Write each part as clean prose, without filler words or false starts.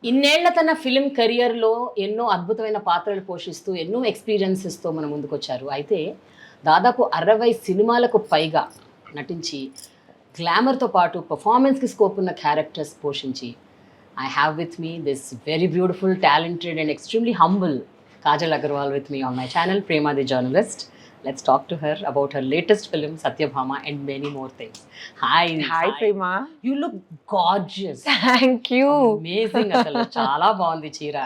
ఇన్నేళ్ల తన ఫిలిం కెరియర్లో ఎన్నో అద్భుతమైన పాత్రలు పోషిస్తూ ఎన్నో ఎక్స్పీరియన్సెస్తో మన ముందుకొచ్చారు. అయితే దాదాపు 60 సినిమాలకు పైగా నటించి గ్లామర్తో పాటు పర్ఫార్మెన్స్కి స్కోప్ ఉన్న క్యారెక్టర్స్ పోషించి I have with me this very beautiful talented and extremely humble Kajal Aggarwal with me on my channel, Prema The Journalist. Let's talk to her about her latest film, Satyabhama, and many more things. Hi. Hi, Prema. You look gorgeous. Thank you. Amazing. అసలు చాలా బాగుంది చీర.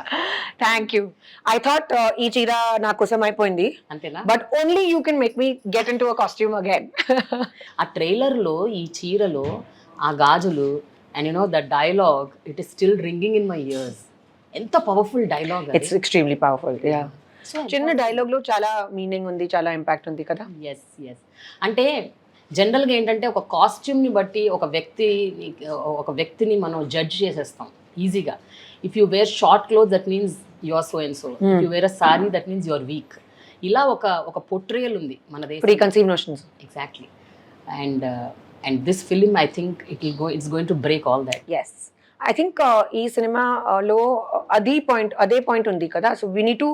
Thank you. I thought ఈ చీర నా కోసం అయిపోయింది. అంతేనా? But only you can make me get into a costume again. ఆ ట్రైలర్లో ఈ చీరలో ఆ గాజులు and you know the dialogue, it is still ringing in my ears. ఎంత powerful dialogue. It's extremely powerful. Yeah. చిన్న డైలాగ్ లో చాలా మీనింగ్ ఉంది, చాలా ఇంపాక్ట్ ఉంది కదా. Yes yes. అంటే జనరల్గా ఏంటంటే ఒక కాస్ట్యూమ్ని బట్టి ఒక వ్యక్తిని మనం జడ్జ్ చేసేస్తాం ఈజీగా. If you wear short cloth that means you are so and so, if you wear a sari that means you are weak. ఇలా ఒక పోర్ట్రేయల్ ఉంది మన దేశం. Preconceive notions. Exactly. And this film I think it's going to break all that. Yes, I think ఈ సినిమాలో అదే point ఉంది కదా. So we need to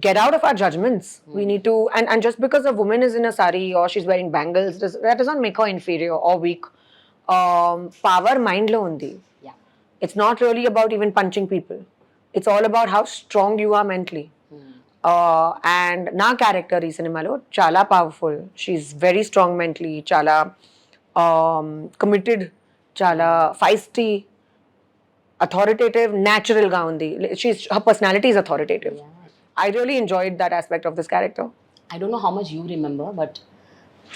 get out of our judgments. We need to, and just because a woman is in a sari or she's wearing bangles, that does not make her inferior or weak. Power mind lo undi. Yeah. It's not really about even punching people. It's all about how strong you are mentally. And na character ee cinema lo chala powerful. She's very strong mentally, chala committed, chala feisty, authoritative, natural ga undi. Her personality is authoritative. Yeah. I really enjoyed that aspect of this character. I don't know how much you remember, but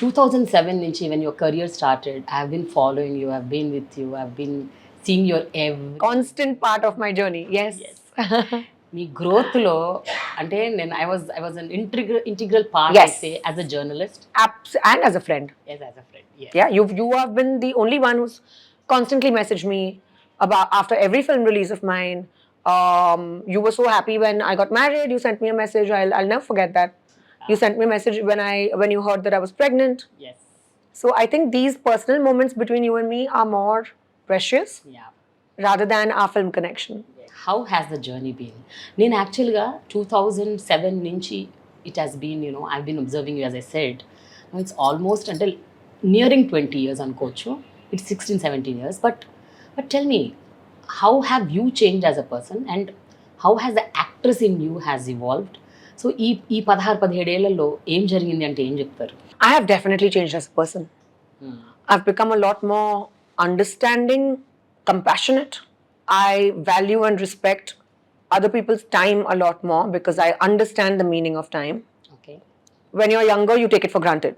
2007 nunchi when your career started, I have been following you, I've been with you, I've been seeing your every constant part of my journey. Yes. Me growth లో అంటే నేను I was an integral part, yes, I say, as a journalist and as a friend. Yes, as a friend. Yes. Yeah, you have been the only one who's constantly messaged me about after every film release of mine. You were so happy when I got married. You sent me a message. I'll never forget that. You sent me a message when you heard that I was pregnant. Yes. So I think these personal moments between you and me are more precious, yeah, rather than our film connection. How has the journey been? నేను యాక్చువల్గా 2007 నుంచి it has been, you know, I've been observing you, as I said. Now it's almost until nearing 20 years అనుకోవచ్చు. It's 16, 17 years. But tell me, how have you changed as a person and how has the actress in you has evolved? So ఈ 16-17 ఏళ్లలో ఏం జరిగింది అంటే ఏం చెప్తారు? I have definitely changed as a person. I've become a lot more understanding, compassionate. I value and respect other people's time a lot more because I understand the meaning of time. Okay. When you're younger, you take it for granted.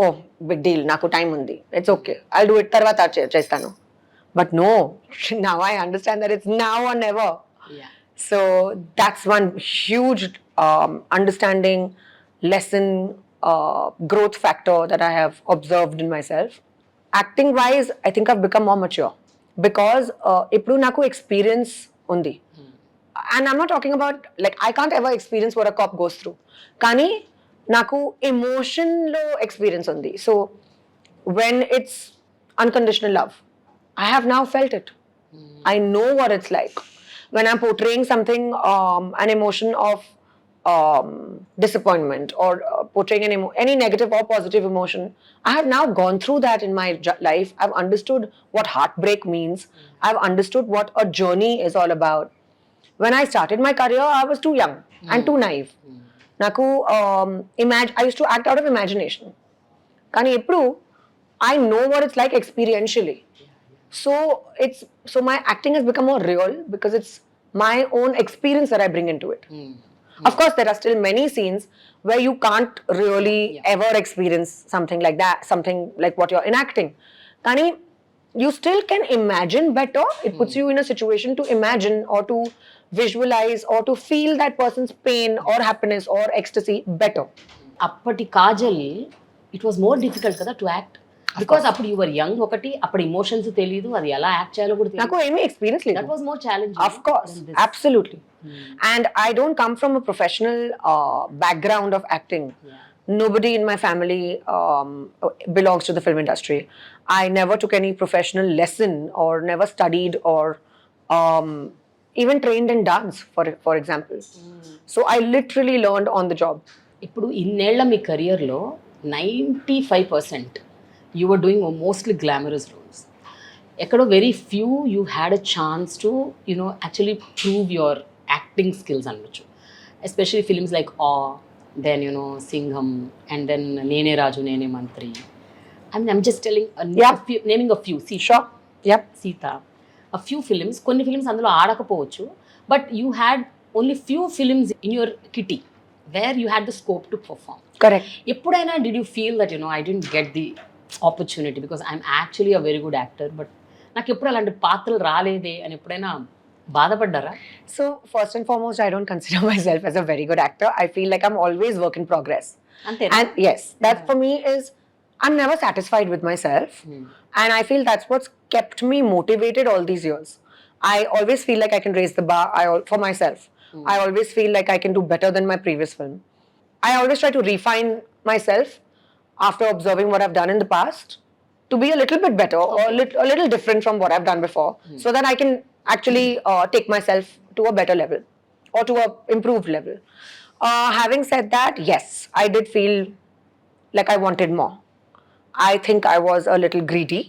Oh, big deal, naku time undi. It's okay. I'll do it tarvata chestanu. But no, now I understand that it's now or never. Yeah. So that's one huge understanding, lesson, growth factor that I have observed in myself. Acting wise, I think I've become more mature because ippudu naku experience undi. And I'm not talking about, like, I can't ever experience what a cop goes through. Kani naku emotion lo experience undi. So when it's unconditional love, I have now felt it. I know what it's like. When I'm portraying something, an emotion of disappointment or portraying any negative or positive emotion, I have now gone through that in my life. I've understood what heartbreak means. I've understood what a journey is all about. When I started my career, I was too young and too naive. Naku, I used to act out of imagination. Kani ippudu, I know what it's like experientially. So my acting has become more real because it's my own experience that I bring into it. Of course, there are still many scenes where you can't really ever experience something like that, something like what you're enacting. Kani, you still can imagine better. It puts you in a situation to imagine or to visualize or to feel that person's pain or happiness or ecstasy better. అప్పటి Kajal, it was more difficult కదా to act. Because అప్పుడు you were young, ఒకటి అప్పుడు emotions తెలియదు, అది ఎలా act చేయాలో కూడా తెలియదు. నాకు ఏమీ ఎక్స్పీరియన్స్ లేదు. That was more challenging. Of course, absolutely. And I don't come from a professional background of acting. Yeah. Nobody in my family belongs to the film industry. I never took any professional lesson or never studied or even trained in dance, for example. So I literally learned on the job. ఇప్పుడు ఇన్నేళ్ల మీ కెరియర్లో 95% you are doing mostly glamorous roles. ఎక్కడో very few you had a chance to actually prove your acting skills అనొచ్చు. Especially films like then Singham and then Nene Raju నేనే మంత్రి. I'm just telling, naming a few. See, Sure. Yep. Sita. A few films. కొన్ని films అందులో ఆడకపోవచ్చు, but you had only few films in your kitty where you had the scope to perform. Correct. ఎప్పుడైనా did you feel that I didn't get the opportunity because I'm actually a very good actor, but నాకు ఎప్పుడు అలాంటి పాత్రలు రాలేదే అని ఎప్పుడైనా బాధపడ్డారా? So first and foremost, I don't consider myself as a very good actor. I feel like I'm always work in progress. అంతే. And yes, that for me is, I'm never satisfied with myself. And I feel that's what's kept me motivated all these years. I always feel like I can raise the bar for myself. I always feel like I can do better than my previous film. I always try to refine myself after observing what I've done in the past to be a little bit better or a little different from what I've done before, so that I can actually take myself to a better level or to a improved level. Having said that, yes, I did feel like I wanted more. I think I was a little greedy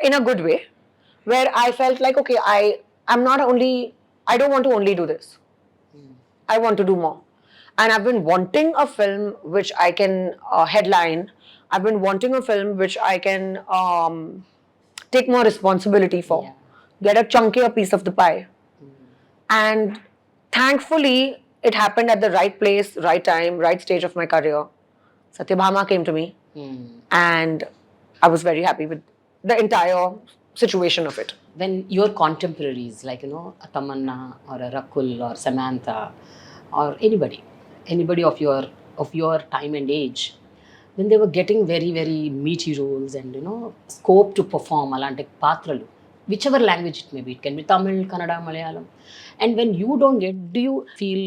in a good way, where I felt like, okay, I don't want to only do this. I want to do more. And I've been wanting a film which I can headline. I've been wanting a film which I can take more responsibility for, get a chunkier piece of the pie. And thankfully, it happened at the right place, right time, right stage of my career. Satyabhama came to me, and I was very happy with the entire situation of it. When your contemporaries, like a tamannaah or a Rakul or Samantha or anybody of your time and age, when they were getting very very meaty roles and scope to perform alanti patralu, whichever language it may be, it can be Tamil, Kannada, Malayalam, and when you don't get, do you feel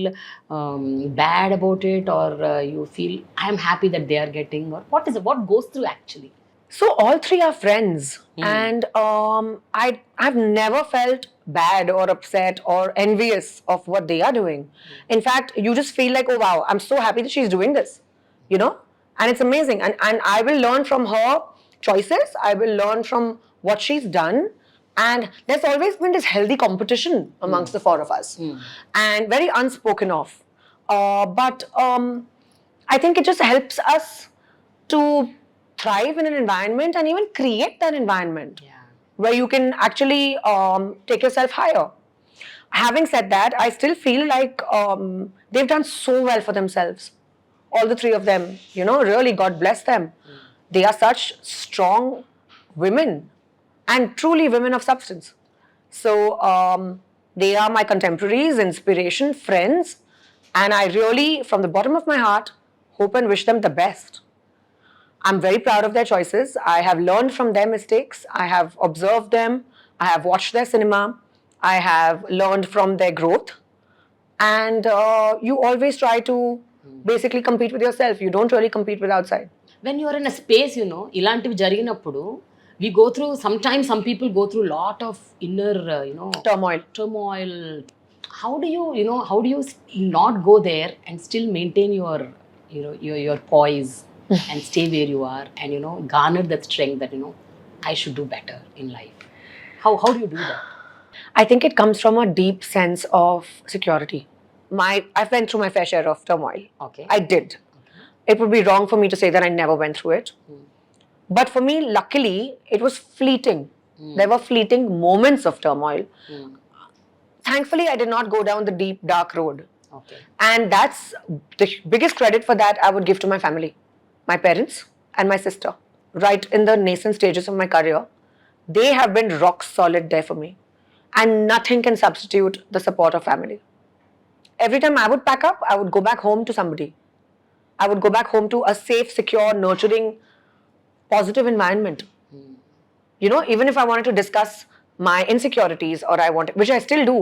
bad about it, or you feel I am happy that they are getting, or what goes through actually? So all three are friends, and I've never felt bad or upset or envious of what they are doing. In fact, you just feel like, oh wow, I'm so happy that she's doing this, and it's amazing. And I will learn from her choices. I will learn from what she's done. And there's always been this healthy competition amongst the four of us, and very unspoken of. But I think it just helps us to thrive in an environment and even create that environment where you can actually take yourself higher. Having said that, I still feel like they've done so well for themselves. All the three of them, really, God bless them. They are such strong women and truly women of substance. So they are my contemporaries, inspiration, friends, and I really, from the bottom of my heart, hope and wish them the best. I'm very proud of their choices. I have learned from their mistakes. I have observed them. I have watched their cinema. I have learned from their growth. And you always try to basically compete with yourself. You don't really compete with outside. When you are in a space, ఇలాంటివి జరిగినప్పుడు we go through, sometimes some people go through lot of inner turmoil. How do you not go there and still maintain your poise and stay where you are, and garner that strength that I should do better in life? How do you do that? I think it comes from a deep sense of security. I've went through my fair share of turmoil. Okay. I did. It would be wrong for me to say that I never went through it. But for me, luckily, it was fleeting. There were fleeting moments of turmoil. Thankfully, I did not go down the deep, dark road. Okay. And that's the biggest credit for that I would give to my family, my parents and my sister. Right in the nascent stages of my career, they have been rock solid there for me. And nothing can substitute the support of family. Every time I would pack up, I would go back home to somebody. I would go back home to a safe, secure, nurturing, positive environment. Even if I wanted to discuss my insecurities, or which I still do,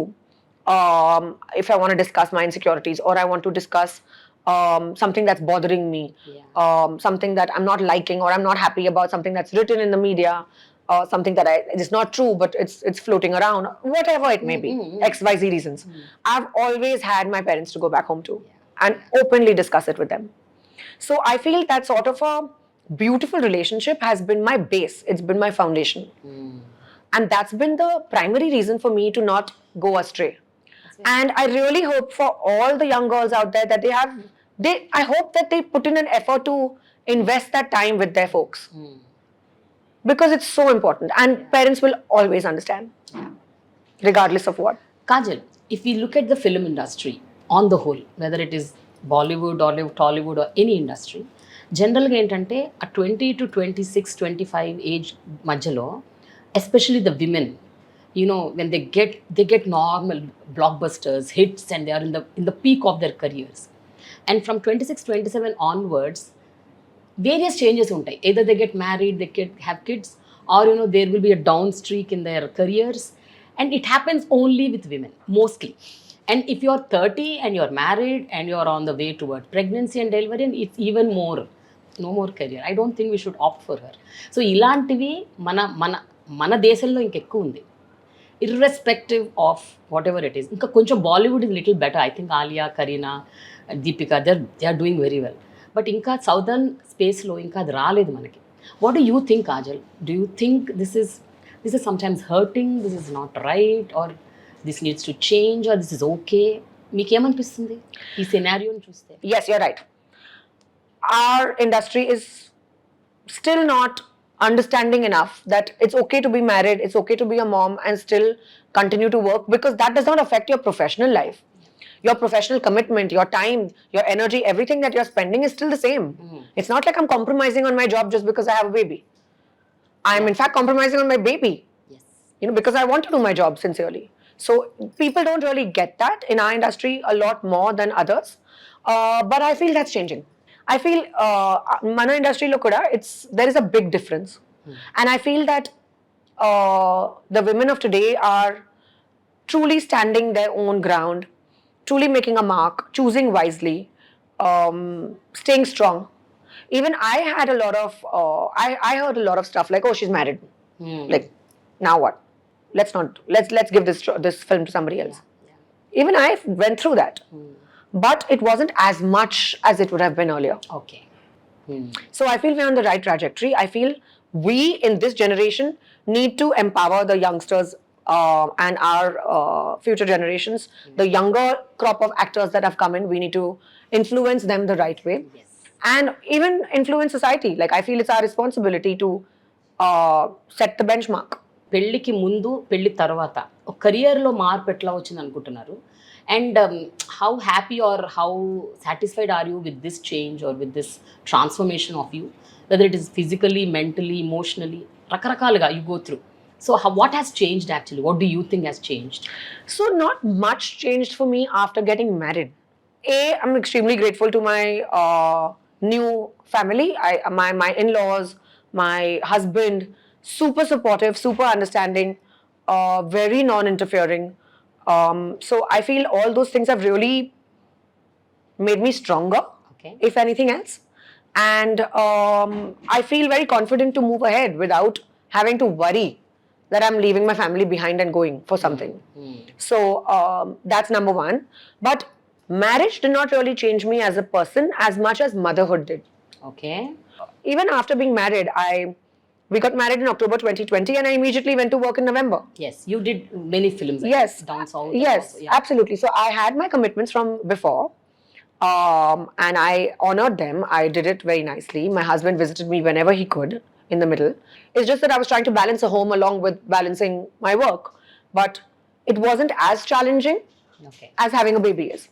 if I want to discuss my insecurities, or I want to discuss something that's bothering me, something that I'm not liking or I'm not happy about, something that's written in the media, something that is not true, but it's floating around, whatever it may be, XYZ reasons. I've always had my parents to go back home to and openly discuss it with them. So I feel that sort of a beautiful relationship has been my base. It's been my foundation. And that's been the primary reason for me to not go astray. And I really hope for all the young girls out there that I hope that they put in an effort to invest that time with their folks. Because it's so important. And parents will always understand, regardless of what. Kajal, if we look at the film industry on the whole, whether it is Bollywood, Tollywood or any industry, జనరల్గా ఏంటంటే ఆ 20 to 26, 25 age మధ్యలో especially the women when they get normal blockbusters hits and they are in the peak of their careers, and from 26, 27 onwards various changes ఉంటాయి. Either they get married, they have kids, or there will be a down streak in their careers, and it happens only with women mostly. And if you are 30 and you are married and you are on the way toward pregnancy and delivery, and it's even more, no more career. I don't think we should opt for her. So ఇలాంటివి మన దేశంలో ఇంకెక్కువ ఉంది, irrespective of whatever it is. ఇంకా కొంచెం Bollywood is little better. I think Alia, Kareena, Deepika, they are doing very well. But ఇంకా southern స్పేస్లో ఇంకా అది రాలేదు మనకి. What do you think, Kajal? Do you think this is sometimes hurting, this is not right, or this needs to change, or this is okay? మీకేమనిపిస్తుంది ఈ సినారియోని చూస్తే? Yes, you're right. Our industry is still not understanding enough that it's okay to be married, it's okay to be a mom and still continue to work, because that does not affect your professional life. Your professional commitment, your time, your energy, everything that you're spending is still the same. It's not like I'm compromising on my job just because I have a baby. I'm in fact compromising on my baby. Yes. Because I want to do my job sincerely. So people don't really get that in our industry a lot more than others. But I feel that's changing. I feel mana industry lo kuda there is a big difference. And I feel that the women of today are truly standing their own ground, truly making a mark, choosing wisely, staying strong. Even I had a lot of I heard a lot of stuff like, oh, she's married. Like, now what? Let's give this film to somebody else. Even I went through that. But it wasn't as much as it would have been earlier. Okay. So I feel we're on the right trajectory. I feel we in this generation need to empower the youngsters and our future generations. The younger crop of actors that have come in, we need to influence them the right way. Yes. And even influence society. Like, I feel it's our responsibility to set the benchmark. పెళ్ళికి ముందు, పెళ్ళి తర్వాత ఒక కెరియర్లో మార్పు ఎట్లా వచ్చింది అనుకుంటున్నారు? And how happy or how satisfied are you with this change or with this transformation of you? Whether it is physically, mentally, emotionally, rakarakaluga you go through. So what has changed actually? What do you think has changed? So not much changed for me after getting married. I'm extremely grateful to my new family. My in-laws, my husband, super supportive, super understanding, very non-interfering. So I feel all those things have really made me stronger, Okay. if anything else. And I feel very confident to move ahead without having to worry that I'm leaving my family behind and going for something. So that's number one. But marriage did not really change me as a person as much as motherhood did. Okay. Even after being married, we got married in October 2020 and I immediately went to work in November. Yes, you did many films. Yes. Down south. Yes, also, yeah. absolutely. So I had my commitments from before, and I honored them. I did it very nicely. My husband visited me whenever he could in the middle. It's just that I was trying to balance a home along with balancing my work. But it wasn't as challenging Okay. as having a baby is.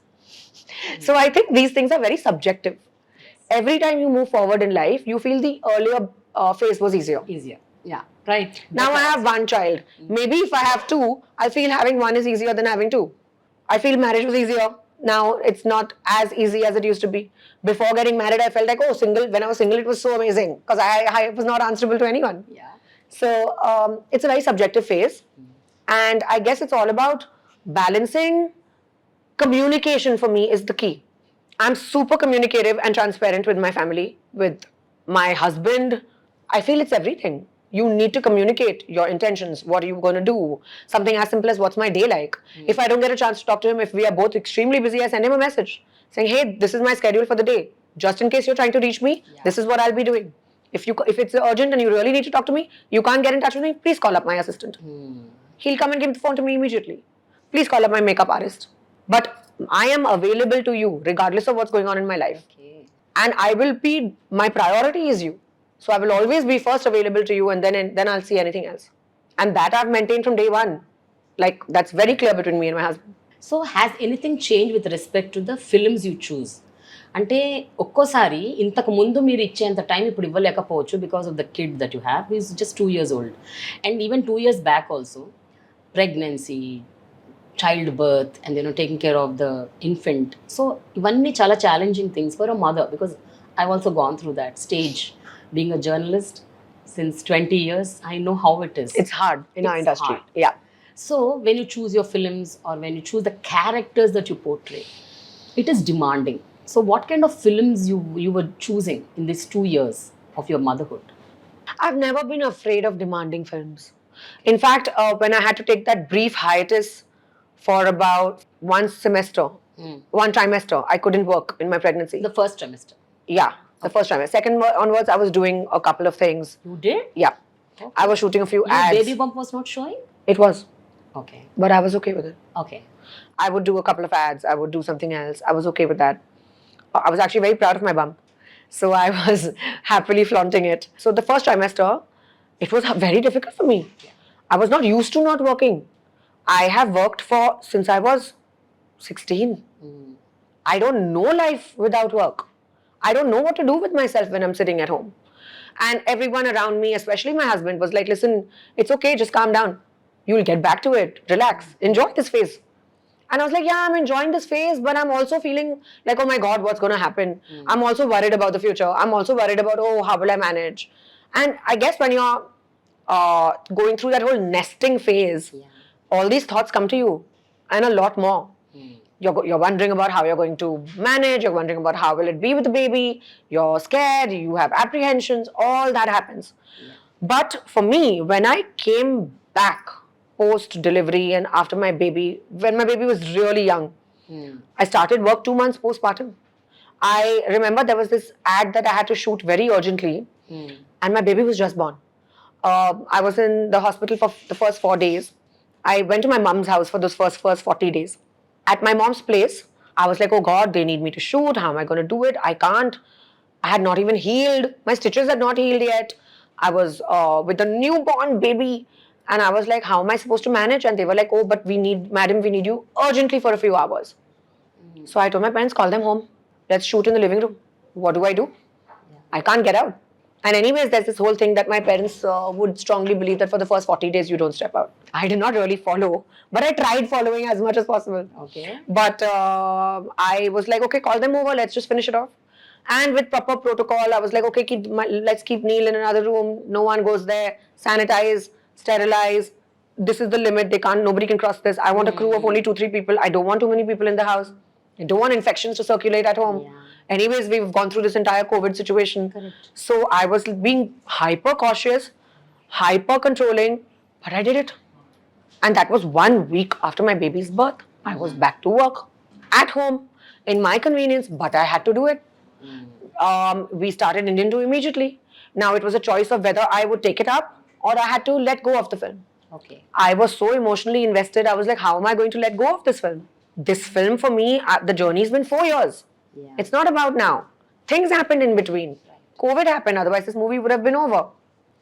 So I think these things are very subjective. Every time you move forward in life, you feel the earlier phase was easier. Easier. Yeah. Right. Now I have one child. Maybe if I have two, I feel having one is easier than having two. I feel marriage was easier. Now it's not as easy as it used to be. Before getting married, I felt like, oh, when I was single, it was so amazing because I was not answerable to anyone. Yeah. So it's a very subjective phase. And I guess it's all about balancing. Communication for me is the key. I'm super communicative and transparent with my family, with my husband. I feel it's everything. You need to communicate your intentions. What are you going to do? Something as simple as what's my day like? If I don't get a chance to talk to him, if we are both extremely busy, I send him a message saying, hey, this is my schedule for the day. Just in case you're trying to reach me, this is what I'll be doing. If it's urgent and you really need to talk to me, you can't get in touch with me, please call up my assistant. He'll come and give the phone to me immediately. Please call up my makeup artist. But I am available to you regardless of what's going on in my life. Okay. And I will be, my priority is you. So I will always be first available to you, and then I'll see anything else. And that I've maintained from day one. Like, that's very clear between me and my husband. So has anything changed with respect to the films you choose? అంటే ఒక్కోసారి ఇంతకు ముందు మీరు ఇచ్చేంత time ఇప్పుడు ఇవ్వలేకపోవచ్చు because of the kid that you have is just 2 years old. And even 2 years back also pregnancy, child birth and taking care of the infant. So ఇవన్నీ చాలా challenging things for a mother because I also gone through that stage being a journalist since 20 years. I know how it is. It's hard in our industry. Hard. Yeah. So when you choose your films or when you choose the characters that you portray, it is demanding. So what kind of films you were choosing in these 2 years of your motherhood? I've never been afraid of demanding films. In fact, when I had to take that brief hiatus for about one semester, one trimester, I couldn't work in my pregnancy. The first trimester. Yeah, the first trimester. Second onwards, I was doing a couple of things. You did? Yeah. Okay. I was shooting a few Your ads. baby bump was not showing? It was. Okay. But I was okay with it. Okay. I would do a couple of ads. I would do something else. I was okay with that. I was actually very proud of my bump. So I was happily flaunting it. So the first trimester, it was very difficult for me. I was not used to not working. I have worked since I was 16. I don't know life without work. I don't know what to do with myself when I'm sitting at home. And everyone around me, especially my husband, was like, listen, it's okay, just calm down. You'll get back to it. Relax. Enjoy this phase. And I was like, yeah, I'm enjoying this phase, but I'm also feeling like, oh my God, what's going to happen? I'm also worried about the future. I'm also worried about, oh, how will I manage? And I guess when you're going through that whole nesting phase, all these thoughts come to you and a lot more. You're wondering about how you're going to manage. You're wondering about how will it be with the baby. You're scared. You have apprehensions. All that happens. But for me, when I came back post-delivery and after my baby, when my baby was really young, I started work 2 months postpartum. I remember there was this ad that I had to shoot very urgently, and my baby was just born. I was in the hospital for the first 4 days. I went to my mom's house for those first 40 days. At my mom's place, I was like, oh God, they need me to shoot. How am I going to do it? I can't. I had not even healed. My stitches had not healed yet. I was with a newborn baby. And I was like, how am I supposed to manage? And they were like, oh, but madam, we need you urgently for a few hours. So I told my parents, call them home. Let's shoot in the living room. What do? I can't get out. And anyways, there's this whole thing that my parents would strongly believe that for the first 40 days, you don't step out. I did not really follow, but I tried following as much as possible. Okay. But I was like, okay, call them over. Let's just finish it off. And with proper protocol, I was like, okay, let's keep Neil in another room. No one goes there. Sanitize, sterilize. This is the limit. Nobody can cross this. I want a crew of only 2-3 people. I don't want too many people in the house. I don't want infections to circulate at home. Yeah. Anyways, we've gone through this entire COVID situation. Correct. So I was being hyper cautious, hyper controlling, but I did it. And that was 1 week after my baby's birth. I was back to work at home in my convenience, but I had to do it. We started Indian 2 immediately. Now it was a choice of whether I would take it up or I had to let go of the film. Okay. I was so emotionally invested. I was like, how am I going to let go of this film? This film for me, the journey's been 4 years. Yeah. It's not about now. Things happened in between. COVID happened, otherwise this movie would have been over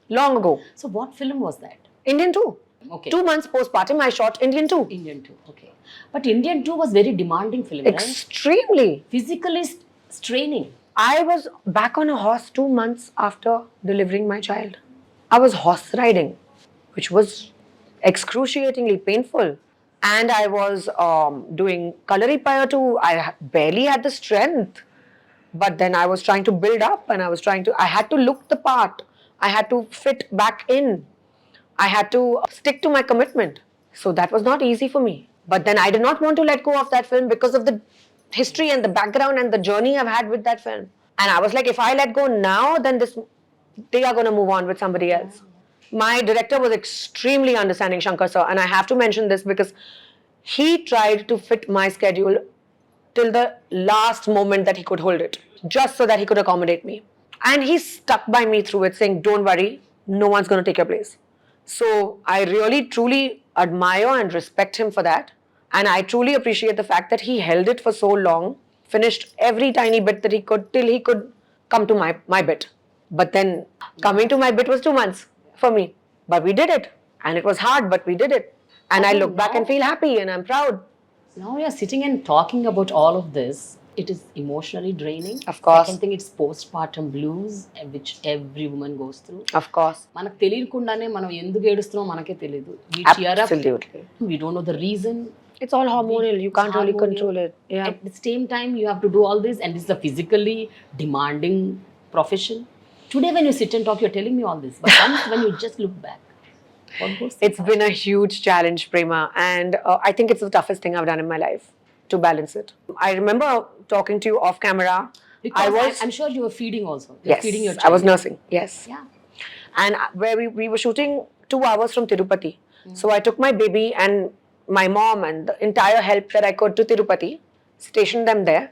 long ago. So what film was that? Indian 2. Okay. 2 months postpartum, I shot Indian 2. Indian 2. Okay. But Indian 2 was very demanding film, right? Extremely. Physically straining. I was back on a horse 2 months after delivering my child. I was horse riding, which was excruciatingly painful. And I was doing Kalari Paya too. I barely had the strength. But then I was trying to build up and I had to look the part. I had to fit back in. I had to stick to my commitment. So that was not easy for me. But then I did not want to let go of that film because of the history and the background and the journey I've had with that film. And I was like, if I let go now, then they are going to move on with somebody else. My director was extremely understanding, Shankar sir, and I have to mention this because he tried to fit my schedule till the last moment that he could hold it, just so that he could accommodate me. And he stuck by me through it, saying, "Don't worry, no one's going to take your place." So I really, truly admire and respect him for that. And I truly appreciate the fact that he held it for so long, finished every tiny bit that he could till he could come to my bit. But then coming to my bit was 2 months for me. But we did it. And it was hard, but we did it. And I look back and feel happy and I'm proud. Now we are sitting and talking about all of this. It is emotionally draining. Of course. Second thing, it's postpartum blues, which every woman goes through. Of course. మనకు తెలియకుండానే మనం ఎందుకు ఏడుస్తున్నామో మనకే తెలియదు. We tear up. Absolutely. We don't know the reason. It's all hormonal. You can't really control it. Yeah. At the same time, you have to do all this, and it's a physically demanding profession. Today, when you sit and talk, you're telling me all this. But once when you just look back, what goes through It's been a huge challenge, Prema, and I think it's the toughest thing I've done in my life to balance it. I remember talking to you off camera. Because I'm sure you were feeding also. You're Yes, feeding your I child. was nursing. Yes. Yeah. And where we were shooting 2 hours from Tirupati. So I took my baby and my mom and the entire help that I could to Tirupati, stationed them there.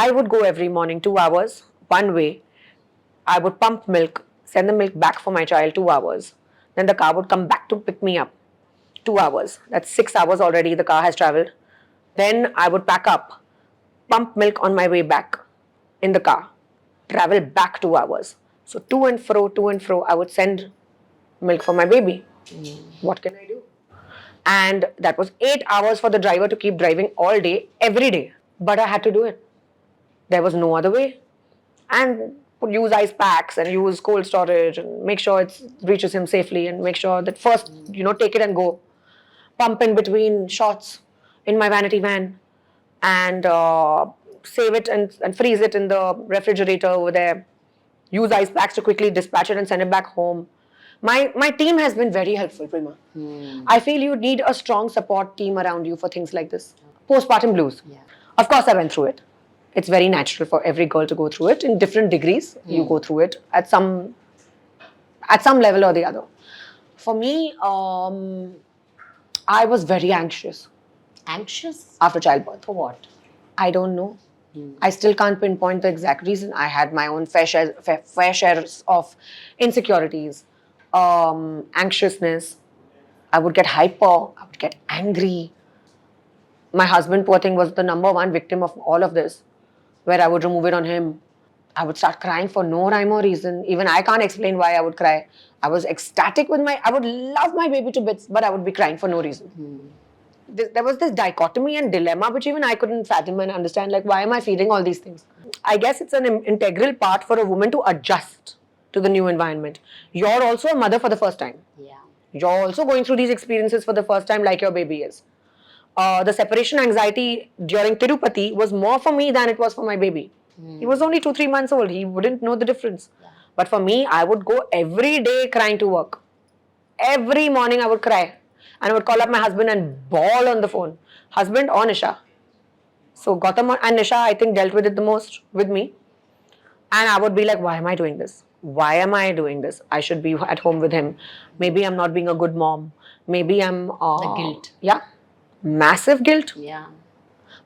I would go every morning 2 hours, one way. I would pump milk, send the milk back for my child 2 hours. Then the car would come back to pick me up. 2 hours. That's 6 hours already the car has traveled. Then I would pack up, pump milk on my way back in the car, travel back 2 hours. So to and fro, I would send milk for my baby. What can I do? And that was 8 hours for the driver to keep driving all day, every day. But I had to do it. There was no other way. And use ice packs and use cold storage and make sure it reaches him safely and make sure that first, take it and go. Pump in between shots in my vanity van and save it and freeze it in the refrigerator over there. Use ice packs to quickly dispatch it and send it back home. My team has been very helpful, Prema. I feel you need a strong support team around you for things like this. Postpartum blues. Yeah. Of course, I went through it. It's very natural for every girl to go through it in different degrees. You go through it at some level or the other. For me, I was very anxious Anxious? after childbirth. For what? I don't know. I still can't pinpoint the exact reason. I had my own fair shares of insecurities, anxiousness. I would get hyper. I would get angry. My husband, poor thing, was the number one victim of all of this, where I would remove it on him. I would start crying for no rhyme or reason. Even I can't explain why I would cry. I was ecstatic I would love my baby to bits, but I would be crying for no reason. There was this dichotomy and dilemma which even I couldn't fathom and understand, like, why am I feeling all these things? I guess it's an integral part for a woman to adjust to the new environment. You're also a mother for the first time. Yeah. You're also going through these experiences for the first time like your baby is. The separation anxiety during Tirupati was more for me than it was for my baby. He was only 2-3 months old. He wouldn't know the difference. Yeah. But for me, I would go every day crying to work. Every morning I would cry. And I would call up my husband and bawl on the phone. Husband or Nisha. So Gautam and Nisha, I think, dealt with it the most with me. And I would be like, why am I doing this? Why am I doing this? I should be at home with him. Maybe I'm not being a good mom. Maybe I'm... The guilt. Yeah. Massive guilt. Yeah.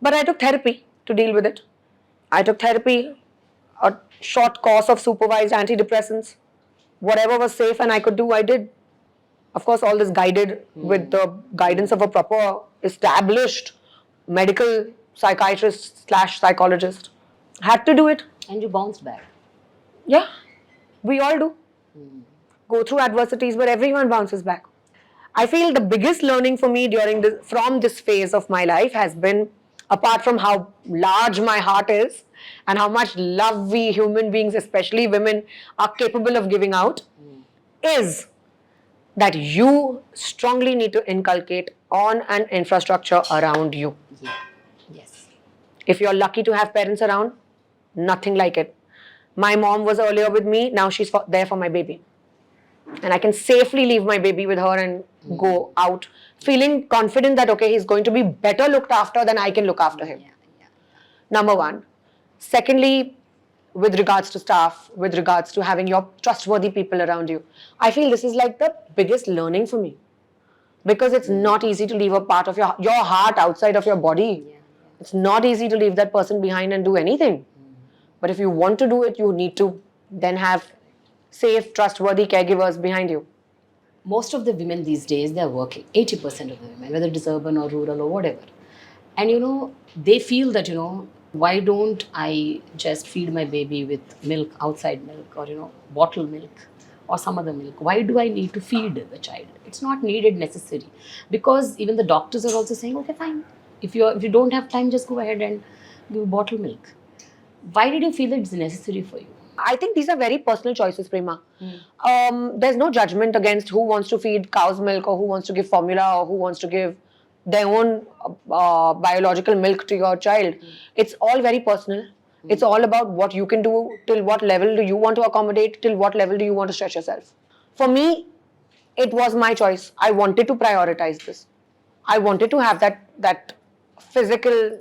But I took therapy to deal with it. I took therapy, a short course of supervised antidepressants. Whatever was safe and I could do, I did. Of course, all this guided with the guidance of a proper established medical psychiatrist/psychologist. Had to do it. And you bounced back. Yeah, we all do. Go through adversities, but everyone bounces back. I feel the biggest learning for me from this phase of my life has been, apart from how large my heart is and how much love we human beings, especially women, are capable of giving out, is that you strongly need to inculcate on an infrastructure around you. Yeah. Yes. If you're lucky to have parents around, nothing like it. My mom was earlier with me, now she's there for my baby. And I can safely leave my baby with her and go out, feeling confident that, okay, he's going to be better looked after than I can look after him. Yeah. Number one. Secondly, with regards to staff, with regards to having your trustworthy people around you. I feel this is like the biggest learning for me, because it's not easy to leave a part of your heart outside of your body. It's not easy to leave that person behind and do anything. But if you want to do it, you need to then have safe, trustworthy caregivers behind you. Most of the women these days, they're working, 80% of the women, whether it is urban or rural or whatever. And they feel that, why don't I just feed my baby with milk, outside milk, or, bottle milk or some other milk? Why do I need to feed the child? It's not needed, necessary. Because even the doctors are also saying, okay, fine. If you don't have time, just go ahead and give bottle milk. Why did you feel that it's necessary for you? I think these are very personal choices, Prema. There's no judgment against who wants to feed cow's milk, or who wants to give formula, or who wants to give their own biological milk to your child. It's all very personal. It's all about what you can do, till what level do you want to accommodate, till what level do you want to stretch yourself. For me, it was my choice. I wanted to prioritize this. I wanted to have that physical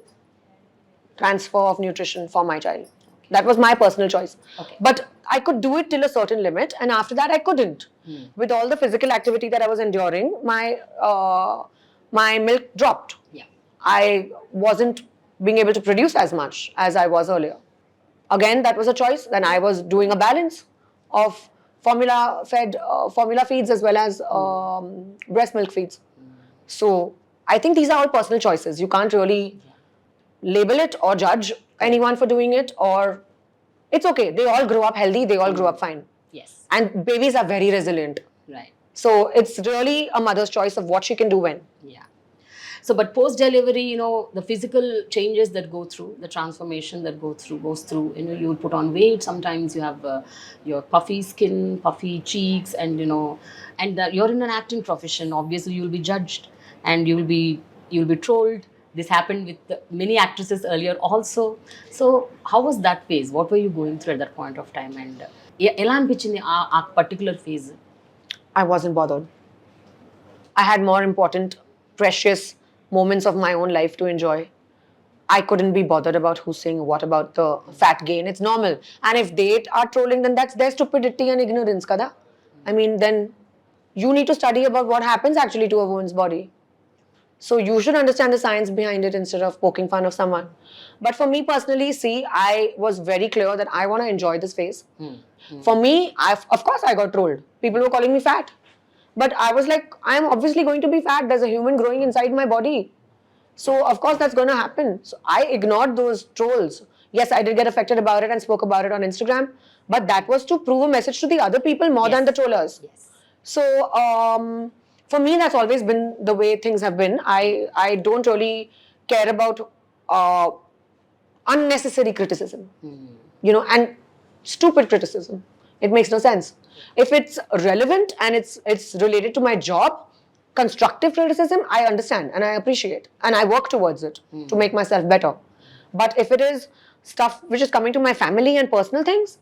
transfer of nutrition for my child. That was my personal choice. Okay. But I could do it till a certain limit, and after that I couldn't. With all the physical activity that I was enduring, my milk dropped. Yeah. I wasn't being able to produce as much as I was earlier. Again, that was a choice. Then I was doing a balance of formula feeds as well as breast milk feeds. So I think these are all personal choices. You can't really label it or judge anyone for doing it, or it's okay. They all grow up healthy. They all grow up fine. Yes. And babies are very resilient. Right. So it's really a mother's choice of what she can do when. Yeah. So, but post-delivery, the physical changes that go through, the transformation that goes through, you'll put on weight. Sometimes you have your puffy skin, puffy cheeks, and, you're in an acting profession. Obviously, you'll be judged and you'll be trolled. This happened with many actresses earlier also. So, how was that phase? What were you going through at that point of time? And ela anpichindi aa particular phase? I wasn't bothered. I had more important, precious moments of my own life to enjoy. I couldn't be bothered about who's saying what about the fat gain. It's normal. And if they are trolling, then that's their stupidity and ignorance, kada? I mean, then you need to study about what happens actually to a woman's body. So you should understand the science behind it instead of poking fun of someone. But for me personally, I was very clear that I want to enjoy this phase. For me, of course I got trolled. People were calling me fat. But I was like, I'm obviously going to be fat. There's a human growing inside my body. So of course that's going to happen. So I ignored those trolls. Yes, I did get affected about it and spoke about it on Instagram. But that was to prove a message to the other people more than the trollers. Yes. So for me, that's always been the way things have been. I don't really care about unnecessary criticism, and stupid criticism. It makes no sense. If it's relevant and it's related to my job, constructive criticism, I understand and I appreciate and I work towards it to make myself better. But if it is stuff which is coming to my family and personal things,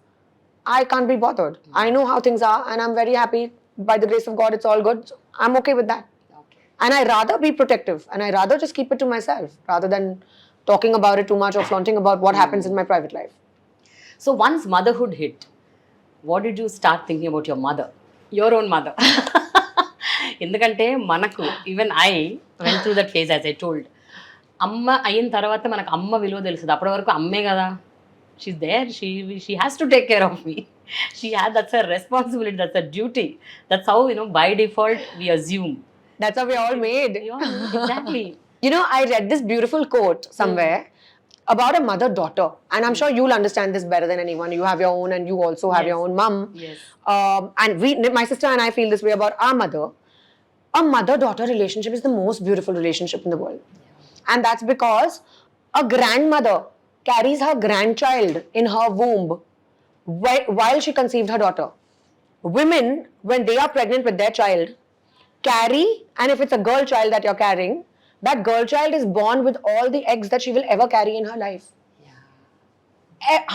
I can't be bothered. I know how things are and I'm very happy. By the grace of God, it's all good. I'm okay with that. Okay. And I rather be protective and I rather just keep it to myself rather than talking about it too much or flaunting about what happens in my private life. So once motherhood hit, what did you start thinking about your mother? Your own mother. ఎందుకంటే మనకు even I went through that phase as I told అమ్మ అయిన తర్వాత మనకు అమ్మ విలువ తెలుస్తుంది అప్పటి వరకు అమ్మే కదా she's there she has to take care of me she has that's a responsibility that's a duty that's how by default we assume That's how we all made. Exactly. I read this beautiful quote somewhere about a mother-daughter. And I'm sure you'll understand this better than anyone. You have your own and you also have your own mum. Yes. And my sister and I feel this way about our mother. A mother-daughter relationship is the most beautiful relationship in the world. And that's because a grandmother carries her grandchild in her womb while she conceived her daughter. Women, when they are pregnant with their child, carry, and if it's a girl child that you're carrying, that girl child is born with all the eggs that she will ever carry in her life.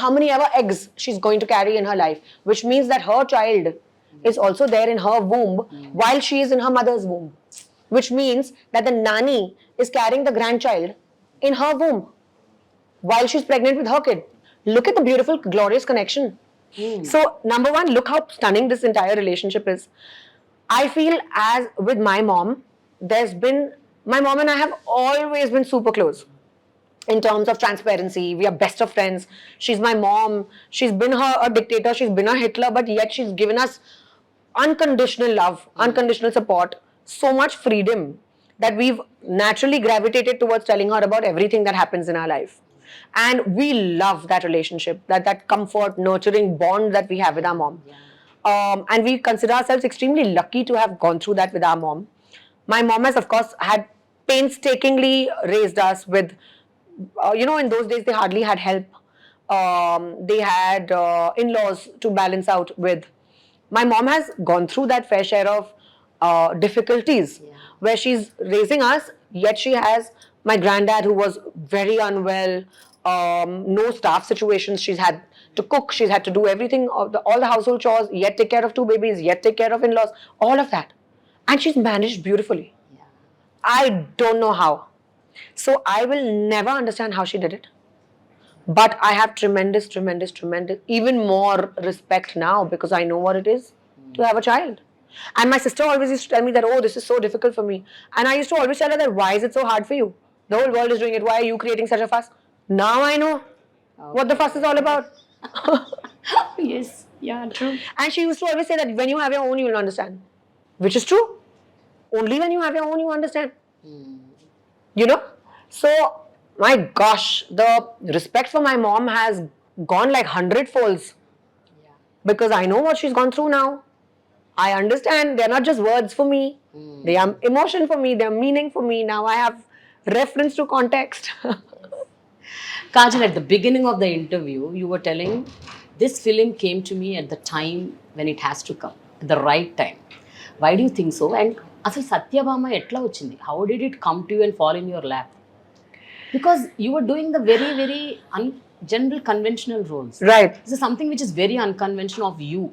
How many ever eggs she's going to carry in her life, which means that her child is also there in her womb while she is in her mother's womb, which means that the nanny is carrying the grandchild in her womb while she's pregnant with her kid. Look at the beautiful, glorious connection. So, number one, look how stunning this entire relationship is. I feel as with my mom, my mom and I have always been super close in terms of transparency. We are best of friends. She's my mom. She's been a dictator. She's been a Hitler, but yet she's given us unconditional love, unconditional support, so much freedom that we've naturally gravitated towards telling her about everything that happens in our life. And we love that relationship, that comfort, nurturing bond that we have with our mom. And we consider ourselves extremely lucky to have gone through that with our mom. My mom has, of course, had painstakingly raised us with, in those days they hardly had help. They had in-laws to balance out with. My mom has gone through that fair share of difficulties where she's raising us, yet she has my granddad who was very unwell, no staff situations. She's had to cook, she's had to do everything, all the household chores, yet take care of 2 babies, yet take care of in-laws, all of that. And she's managed beautifully. I don't know how. So I will never understand how she did it. But I have tremendous, even more respect now because I know what it is to have a child. And my sister always used to tell me that, oh, this is so difficult for me. And I used to always tell her that, why is it so hard for you? The whole world is doing it. Why are you creating such a fuss? Now I know what the fuss is all about. Yes, yeah, true. And she used to always say that when you have your own, you will understand. Which is true. Only when you have your own, you understand. You know? So, my gosh, the respect for my mom has gone like 100-folds. Because I know what she's gone through now. I understand. They're not just words for me. They are emotion for me. They're meaning for me. Now I have reference to context. Kajal, at the beginning of the interview, you were telling this film came to me at the time when it has to come, at the right time. Why do you think so? And asal Satyabhama etla ochindi? How did it come to you and fall in your lap? Because you were doing the very general conventional roles. Right. This is something which is very unconventional of you.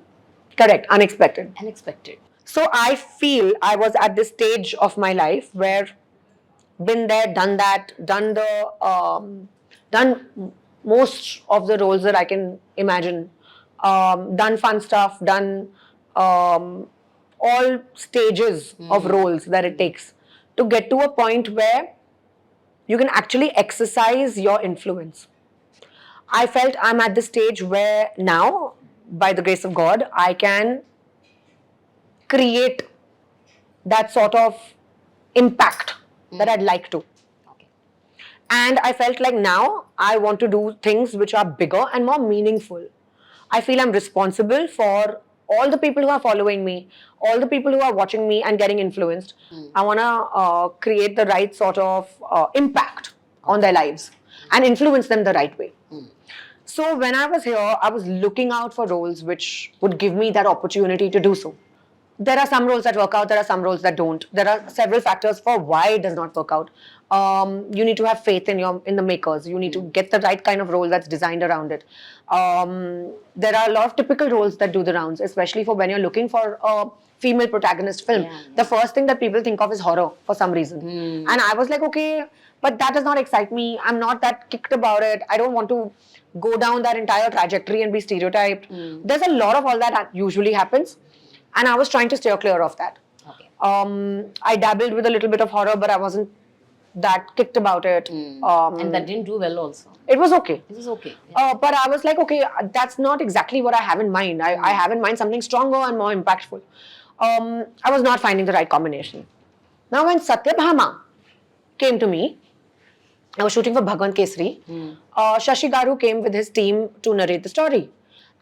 Correct. Unexpected. So I feel I was at this stage of my life where been there, done that, done most of the roles that I can imagine, done fun stuff, done all stages of roles that it takes to get to a point where you can actually exercise your influence. I felt I'm at the stage where now, by the grace of God, I can create that sort of impact that I'd like to. And I felt like now I want to do things which are bigger and more meaningful. I feel I'm responsible for all the people who are following me, all the people who are watching me and getting influenced. I want to create the right sort of impact on their lives and influence them the right way. So when I was here, I was looking out for roles which would give me that opportunity to do so. There are some roles that work out, there are some roles that don't. There are several factors for why it does not work out. You need to have faith in the makers. You need to get the right kind of role that's designed around it. There are a lot of typical roles that do the rounds, especially for when you're looking for a female protagonist film. The first thing that people think of is horror for some reason. And I was like, okay, but that does not excite me. I'm not that kicked about it. I don't want to go down that entire trajectory and be stereotyped. There's a lot of all that usually happens. And I was trying to steer clear of that. I dabbled with a little bit of horror, but I wasn't that kicked about it. And that didn't do well also. It was okay. Yeah. But I was like, okay, that's not exactly what I have in mind. I have in mind something stronger and more impactful. I was not finding the right combination. Now when Satyabhama came to me, I was shooting for Bhagwan Kesari. Shashi Garu came with his team to narrate the story.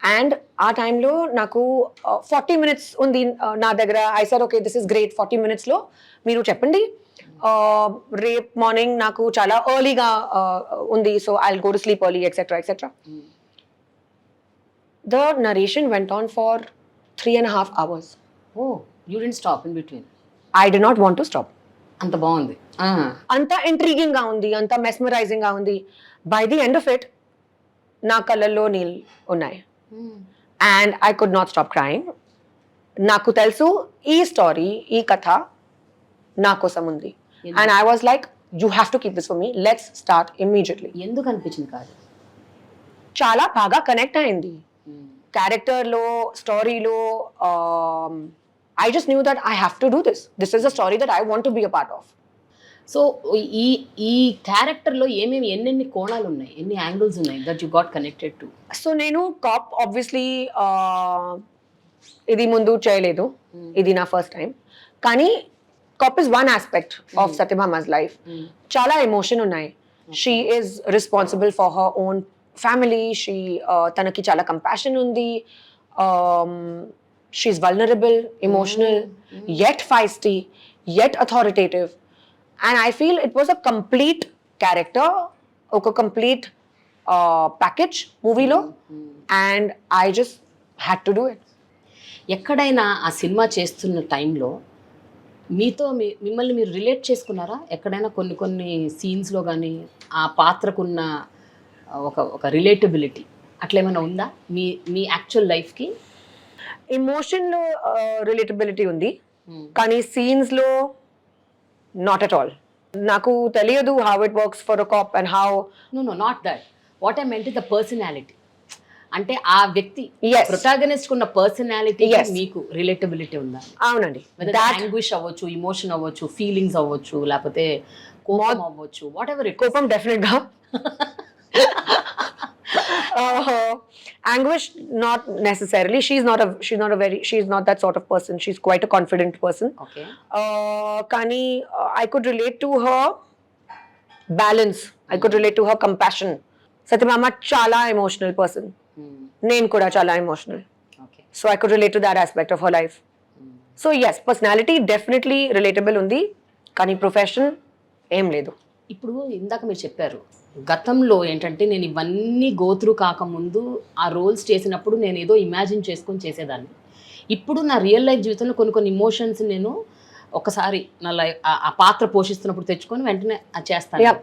And our time lo naku 40 minutes undi na daggara. I said, okay, this is great. 40 minutes lo meeru cheppandi. Rape morning naku chala early ga undi, so I'll go to sleep early, etc., etc. The narration went on for 3.5 hours. Oh, you didn't stop in between. I did not want to stop. Anta baagundi. Anta intriguing ga undi, anta mesmerizing ga undi. By the end of it, na kallallo neel unnai. And I could not stop crying. Naku telsu, ee story, ee katha, naku samundi. And I was like, you have to keep this for me. Let's start immediately. Enduku anipinchindi Kajal? చాలా బాగా connect అయింది క్యారెక్టర్లో స్టోరీలో. I just knew that I have to do this is a story that I want to be a part of. So ఈ ఈ క్యారెక్టర్లో ఎన్ని కోణాలు ఉన్నాయి, ఎన్ని యాంగిల్స్ ఉన్నాయి that you got connected to? So నేను కాప్ ఆబ్వియస్లీ ఇది ముందు చేయలేదు, ఇది నా ఫస్ట్ టైం. కానీ cop is one aspect of Satyabhama's life. చాలా ఎమోషన్ ఉన్నాయి. She is responsible for her own family. తనకి చాలా కంపాషన్ ఉంది. She's vulnerable, emotional, yet feisty, yet authoritative. And I feel it was a complete character, a complete package movie lo, and I just had to do it. ఎక్కడైనా ఆ cinema చేస్తున్న టైంలో మీతో మిమ్మల్ని మీరు రిలేట్ చేసుకున్నారా? ఎక్కడైనా కొన్ని సీన్స్లో కానీ ఆ పాత్రకున్న ఒక రిలేటబిలిటీ అట్లా ఏమైనా ఉందా మీ యాక్చువల్ లైఫ్కి? ఎమోషన్లో రిలేటబిలిటీ ఉంది, కానీ సీన్స్లో నాట్ అట్ ఆల్. నాకు తెలియదు how it works for a cop and how. No not that. What I meant is the personality. అంటే ఆ వ్యక్తి ప్రొటాగనిస్ట్ ఉన్న పర్సనాలిటీ మీకు రిలేటబిలిటీ ఉందా? అవునండి. యాంగ్విష్ అవ్వచ్చు, ఇమోషన్ అవ్వచ్చు, ఫీలింగ్స్ అవ్వచ్చు, లేకపోతే కోపం అవ్వచ్చు, వాట్ ఎవర్ ఇట్. కోపం డెఫినెట్ గా. Anguish not necessarily. She's not that sort of person. She's quite a confident person. Okay. Kani I could relate to her balance. I could relate to her compassion. Satyabhama chala emotional person. Nenu kuda chala emotional. Okay. So I could relate to that aspect of her life. So yes, personality definitely relatable undi. Kani profession em ledu. ఇప్పుడు ఇందాక మీరు చెప్పారు గతంలో ఏంటంటే నేను ఇవన్నీ గోత్రు కాకముందు ఆ రోల్స్ చేసినప్పుడు నేను ఏదో ఇమాజిన్ చేసుకొని చేసేదాన్ని. ఇప్పుడు నా రియల్ లైఫ్ జీవితంలో కొన్ని ఇమోషన్స్ నేను ఒకసారి నా లైఫ్ ఆ పాత్ర పోషిస్తున్నప్పుడు తెచ్చుకొని వెంటనే చేస్తాను.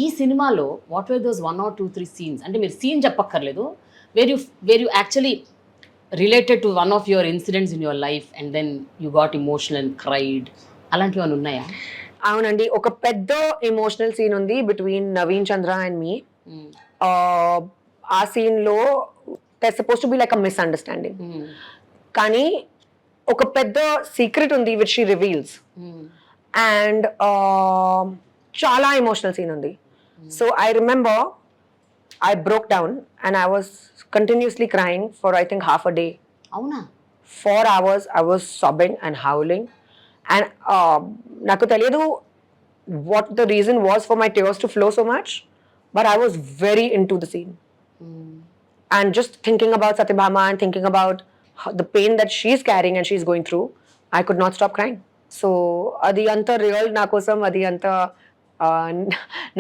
ఈ సినిమాలో what were those 1 or 2, 3 scenes, అంటే మీరు సీన్ చెప్పక్కర్లేదు, where you actually related to one of your incidents in your life and then you got emotional and cried, అలాంటివి ఏమైనా ఉన్నాయా? అవునండి, ఒక పెద్ద ఎమోషనల్ సీన్ ఉంది బిట్వీన్ నవీన్చంద్ర అండ్ మీ. ఆ సీన్ లో that's supposed to be like a misunderstanding, కానీ ఒక పెద్ద సీక్రెట్ ఉంది విచ్ షీ రివీల్స్, అండ్ చాలా ఎమోషనల్ సీన్ ఉంది. So I remember I broke down and I was continuously crying for I think half a day. Avuna? 4 hours I was sobbing and howling. And naku teliyadu what the reason was for my tears to flow so much, but I was very into the scene. And just thinking about Satyabhama and thinking about the pain that she's carrying and she's going through, I could not stop crying. So adi anta real na kosam, adi anta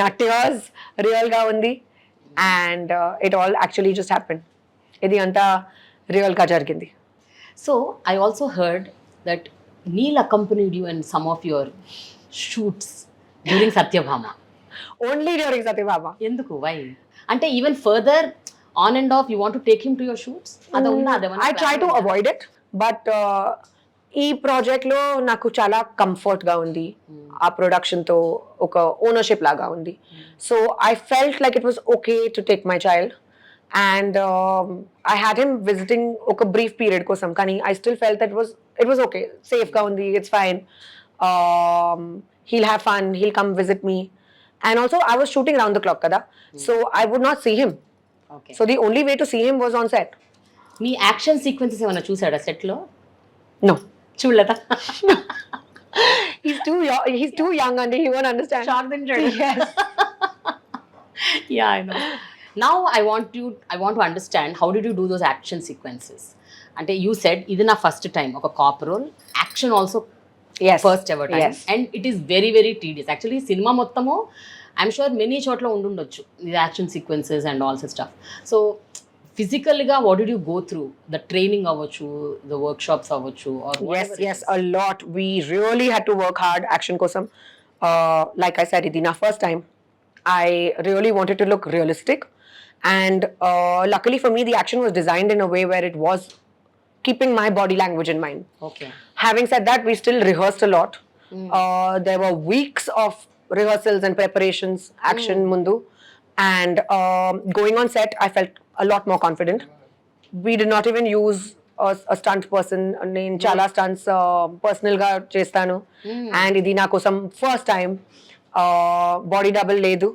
na tears real ga undi. And it all actually just happened. Idi anta real ga jarigindi. So I also heard that Neil accompanied you in some of your shoots during Satyabhama. Only during Satyabhama. Enduku? Why? Ante even further on and off you want to take him to your shoots? Ada unna ademana? I try to avoid it, but ఈ ప్రాజెక్ట్లో నాకు చాలా కంఫర్ట్గా ఉంది. ఆ ప్రొడక్షన్తో ఒక ownership లాగా ఉంది. So I felt like it was okay to take my child, and I had him visiting ఒక బ్రీఫ్ పీరియడ్ కోసం, కానీ I still felt that it was okay, సేఫ్గా ఉంది, it's fine, he'll have fun, he'll come visit me. And also I was shooting round the clock కదా, so I would not see him. So the only way to see him was on set. Me action sequences ఏమైనా చూసాడా సెట్లో? No. చూడలేదా? He's too young and he won't understand. Short than dread. Yes. Yeah, I know. Now I want to understand, how did you do those action sequences? Ante you said idi na first time oka cop role, action also Yes. first ever time. Yes. And it is very very tedious. Actually cinema mottamo I'm sure many chotla undundochu the action sequences and all such stuff. So physically ga what did you go through? The training avvachu, the workshops avvachu, or whatever? Yes, a lot. We really had to work hard action kosam. Like I said, idina first time I really wanted to look realistic, and luckily for me the action was designed in a way where it was keeping my body language in mind. Okay. Having said that, we still rehearsed a lot. There were weeks of rehearsals and preparations, action mundu, and going on set I felt a lot more confident. We did not even use a stunt person. నేను చాలా stunts personal గా చేస్తాను and ఇది నా కోసం first time. Body double లేదు,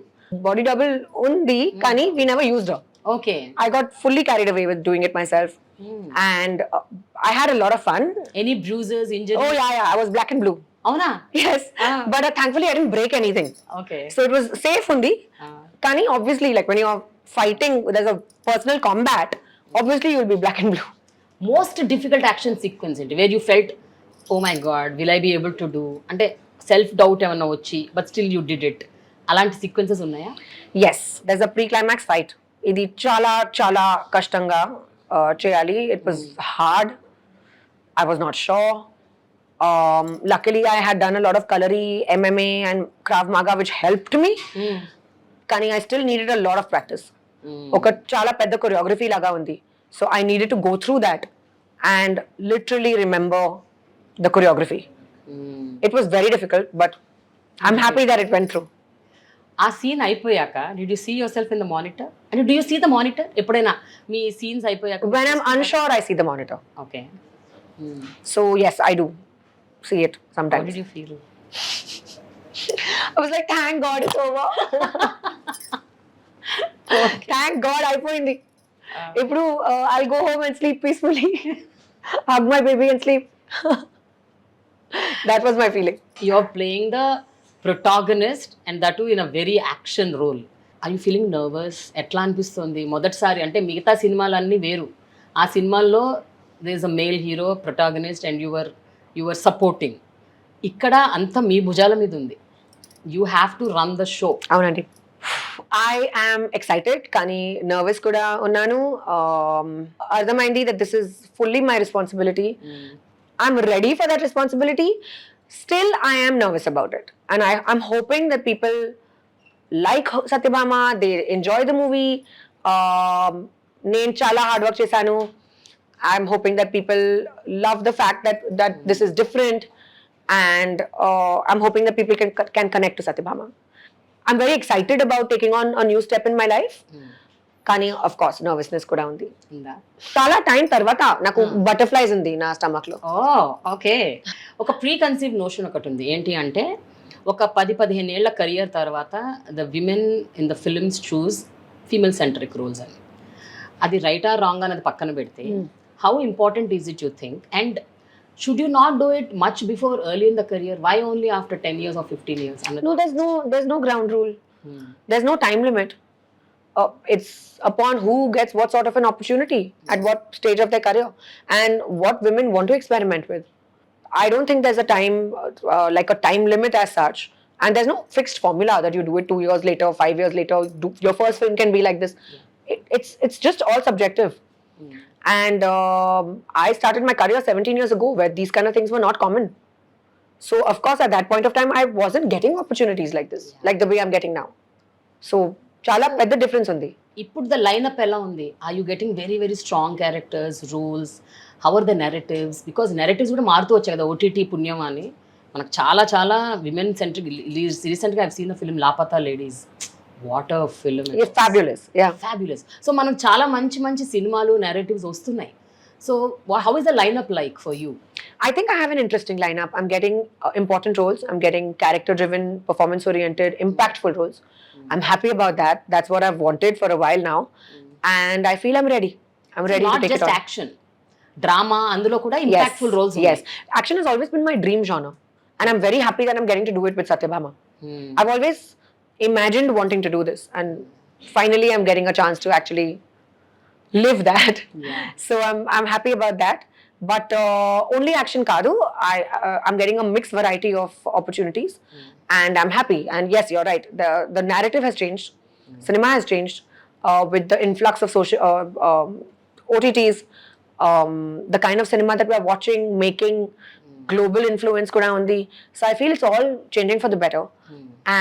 body double ఉంది కానీ we never used her. Okay. I got fully carried away with doing it myself and I had a lot of fun. Any bruises, injuries? Oh yeah, I was black and blue. Avuna? Yes. But thankfully I didn't break anything. Okay. So it was safe undi. Kani obviously like when you're fighting, there's a personal combat, obviously you'll be black and blue. Most difficult action sequence ఏంటి where you felt, oh my god, will I be able to do, అంటే self doubt ఏమన్నా వచ్చి but still you did it, అలాంటి sequences ఉన్నాయా? Yes, there's a pre-climax fight. ఇది చాలా చాలా కష్టంగా చేయాలి. It was hard. I was not sure. Luckily I had done a lot of Kalari, MMA and Krav Maga which helped me. కానీ I still needed a lot of practice. ఒక చాలా పెద్ద choreography లాగా ఉంది. So I needed to go through that and literally remember the choreography. It was very difficult, but I'm happy that it went through. ఆ scene అయిపోయాక did you see yourself in the monitor? And do you see the monitor? ఎప్పుడైనా మీ scenes అయిపోయాక? When I'm unsure, I see the monitor. Okay. So yes, I do see it sometimes. How did you feel? I was like, thank God it's over. Thank God అయిపోయింది. ఇప్పుడు I'll go home and sleep peacefully. Hug my baby and sleep. That was my feeling. You're playing the protagonist and that too in a very action role. Are you feeling nervous? ఎట్లా అనిపిస్తుంది మొదటిసారి? అంటే మిగతా సినిమాలన్నీ వేరు, ఆ సినిమాల్లో there is a male hero protagonist and you were supporting. ఇక్కడ అంతా మీ భుజాల మీద ఉంది. You have to run the show. అవునండి. I am excited కానీ nervous కూడా ఉన్నాను. అర్థమైంది that this is fully my responsibility. I'm ready for that responsibility. Still I am nervous about it and I'm hoping that people like Satyabhama, they enjoy the movie. నేను చాలా hard work చేశాను. I'm hoping that people love the fact that this is different and I'm hoping that people can connect to Satyabhama. I'm very excited about taking on a new step in my life. కానీ of course nervousness కూడా ఉంది. చాలా time తర్వాత నాకు butterflies ఉంది నా stomach లో. Okay. ఒక ప్రీ కన్సీవ్ నోషన్ ఒకటి ఉంది. ఏంటి అంటే ఒక 10-15 ఏళ్ల కెరియర్ తర్వాత the women in the films choose female centric roles అని. అది రైట్ ఆర్ రాంగ్ అనేది పక్కన పెడితే how important is it you think and should you not do it much before early in the career? Why only after 10 years or 15 years? No, there's no ground rule. There's no time limit. It's upon who gets what sort of an opportunity at what stage of their career and what women want to experiment with. I don't think there's a time like a time limit as such, and there's no fixed formula that you do it 2 years later, 5 years later. Your first film can be like this. It's just all subjective. And I started my career 17 years ago where these kind of things were not common. So of course at that point of time I wasn't getting opportunities like this, like the way I'm getting now. So chala pedda difference undi. ఇప్పుడు the lineup ఎలా ఉంది? Are you getting very very strong characters, roles? How are the narratives? Because narratives కూడా మారుతూ వచ్చాయి కదా OTT పుణ్యం అని. మనకు చాలా చాలా విమెన్ సెంట్రిక్. రీసెంట్గా I've seen a film Laapataa ladies. What a film. Fabulous. Yeah. Fabulous. So మనం చాలా మంచి మంచి సినిమాలు నెరేటివ్స్ వస్తున్నాయి. So how is the lineup like for you? I think I have an interesting lineup. I'm getting important roles. I'm getting character-driven, performance-oriented, impactful roles. I'm happy about that. That's what I've wanted for a while now. And I feel I'm ready. I'm ready to take it on. Not just action. Drama, అందులో కూడా impactful roles. Yes. Action has always been my dream genre. And I'm very happy that I'm getting to do it with Satyabhama. I've always imagined wanting to do this. And finally I'm getting a chance to actually live that. So I'm happy about that. But only action kaadu. I'm getting a mixed variety of opportunities and I'm happy. And yes, you're right, the narrative has changed. Cinema has changed with the influx of social OTTs, the kind of cinema that we are watching, making global influence kuda undi. So I feel it's all changing for the better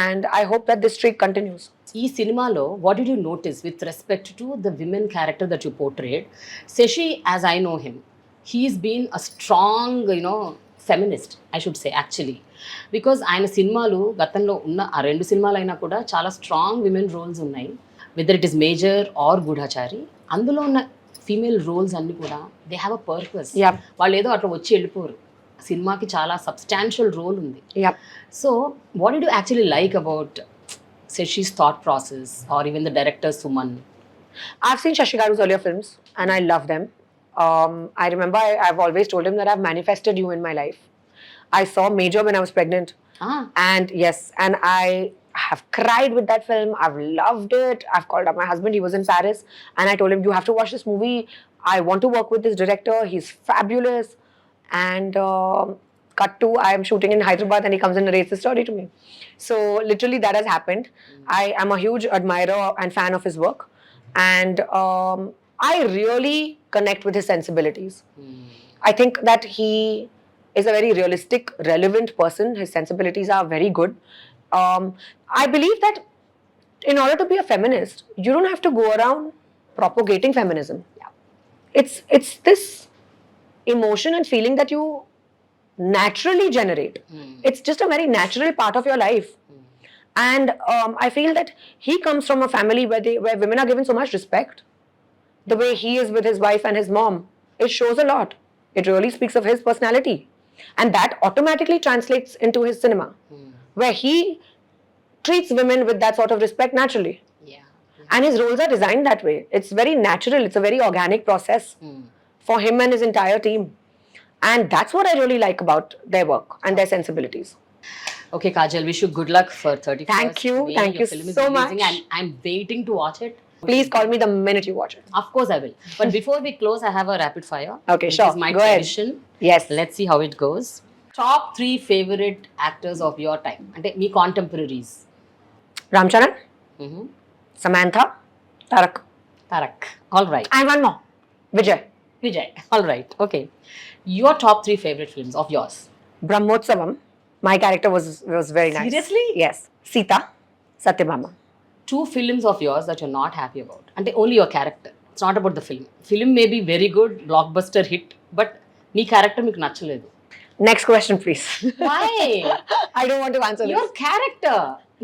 and I hope that this streak continues. ఈ సినిమాలో what did you notice with respect to the women character that you portrayed? Sashi, as I know him, he's been a strong feminist I should say actually. Because ఆయన సినిమాలు గతంలో ఉన్న ఆ 2 సినిమాలు అయినా కూడా చాలా స్ట్రాంగ్ విమెన్ రోల్స్ ఉన్నాయి. Whether it is Major or Goodachari, అందులో ఉన్న ఫీమేల్ రోల్స్ అన్నీ కూడా they have a purpose. Yep. వాళ్ళు ఏదో అట్లా వచ్చి వెళ్ళిపోరు. సినిమాకి చాలా సబ్స్టాన్షియల్ రోల్ ఉంది. Yep. So what did you actually like about Seshi's thought process or even the director Suman? I've seen Shashi Garu's earlier films and I love them. I remember I've always told him that I've manifested you in my life. I saw Major when I was pregnant. And yes, and I have cried with that film. I've loved it. I've called up my husband. He was in Paris and I told him, you have to watch this movie. I want to work with this director. He's fabulous. And cut to, I am shooting in Hyderabad and he comes and narrates the story to me. So literally that has happened. I am a huge admirer and fan of his work. And I really connect with his sensibilities. I think that he is a very realistic, relevant person. His sensibilities are very good. I believe that in order to be a feminist, you don't have to go around propagating feminism. It's this emotion and feeling that you naturally generate. It's just a very natural part of your life. And I feel that he comes from a family where women are given so much respect. The way he is with his wife and his mom, it shows a lot. It really speaks of his personality. And that automatically translates into his cinema, where he treats women with that sort of respect naturally. Yeah. And his roles are designed that way. It's very natural. It's a very organic process for him and his entire team. And that's what I really like about their work and their sensibilities. Okay, Kajal, wish you good luck for 31st Thank you. May. Thank Your you film is so releasing much. And I'm waiting to watch it. Please call me the minute you watch it. Of course I will. But before we close, I have a rapid fire. Okay, which sure. is my Go ahead. tradition. Yes. Let's see how it goes. Top 3 favorite actors of your time. Ante me contemporaries. Ramcharan, Samantha, Tarak. Tarak. All right. And one more. Vijay. Vijay. All right. Okay. Your top 3 favorite films of yours. Brahmotsavam. My character was very nice. Seriously? Yes. Sita, Satyabhama. 2 films of yours that you're not happy about. Ante only your character. It's not about the film. Film may be very good, blockbuster hit, but me character మీకు నచ్చలేదు. Next question, please. Why? I don't want to answer Your this. character.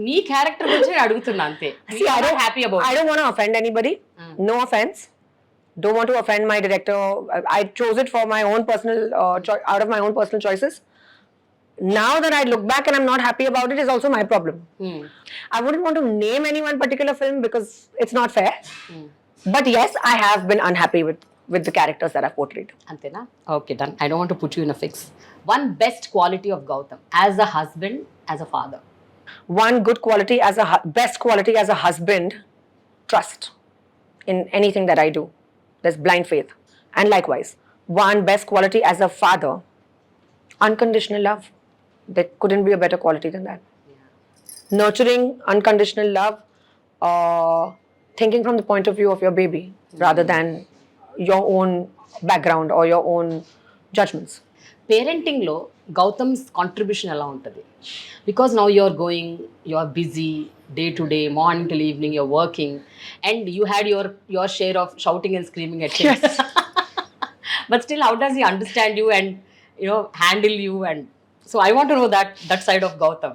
Me character గురించి నేను అడుగుతున్నా అంతే. See, I don't happy about. I don't want to offend anybody. No offense. Don't want to offend my director. I chose it for my own personal, out of my own personal choices. Now that I look back and I'm not happy about it, is also my problem. I wouldn't want to name any one particular film because it's not fair. But yes, I have been unhappy with the characters that I've portrayed. అంతేనా? Okay, done. I don't want to put you in a fix. One best quality of Gautam as a husband, as a father. One good quality best quality as a husband, trust in anything that I do. There's blind faith. And likewise, one best quality as a father, unconditional love. There couldn't be a better quality than that. Nurturing, unconditional love, thinking from the point of view of your baby rather than your own background or your own judgments. పేరెంటింగ్లో Gautam's contribution ఎలా ఉంటుంది? Because now you're busy day to day, morning till evening, you're working, and you had your share of shouting and screaming at him. Yes. But still, how does he understand you and handle you? And so I want to know that side of Gautam.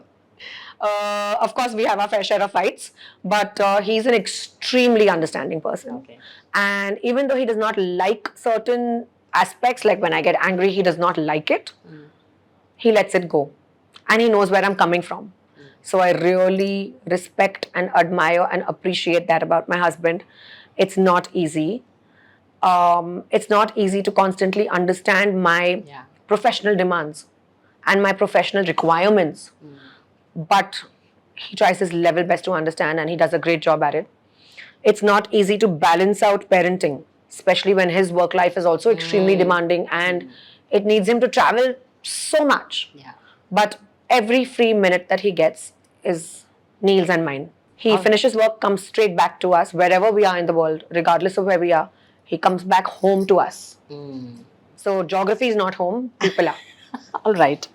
Of course, we have our fair share of fights, but he's an extremely understanding person. Okay. And even though he does not like certain aspects, like when I get angry, he does not like it, he lets it go. And he knows where I'm coming from. So I really respect and admire and appreciate that about my husband. It's not easy. It's not easy to constantly understand my professional demands and my professional requirements. But he tries his level best to understand and he does a great job at it. It's not easy to balance out parenting, especially when his work life is also extremely demanding and it needs him to travel so much. Yeah. But every free minute that he gets is Neil's and mine. He finishes work, comes straight back to us, wherever we are in the world, regardless of where we are. He comes back home to us. So geography is not home, people are. All right.